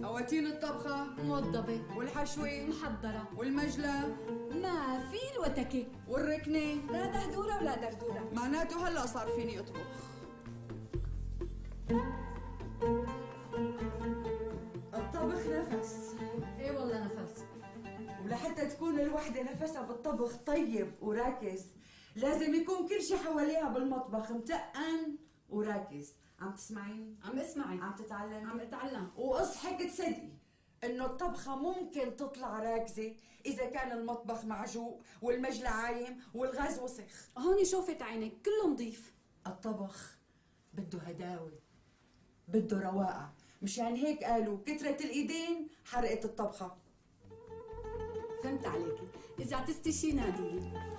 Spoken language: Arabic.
قواتين الطبخة موضبة والحشوة محضرة والمجلة ما في الوتكة والركنة. لا دهدورة ولا دردورة. معناته هلا صار فيني اطبخ. الطبخ نفس. ايه والله نفس. ولحتى تكون الوحدة نفسها بالطبخ طيب وراكز لازم يكون كل شي حواليها بالمطبخ متقن وراكز. عم تسمعيني؟ عم اسمعي. عم تتعلمي؟ عم اتعلم. واصحك تصدقي انه الطبخة ممكن تطلع راكزة اذا كان المطبخ معجوق والمجلة عايم والغاز وسخ. هوني شوفت عينك كله نظيف. الطبخ بده هداوة، بده رواقة، مشان هيك قالوا كترة الايدين حرقت الطبخة. فهمت عليكي. اذا عتستي شي ناديلي.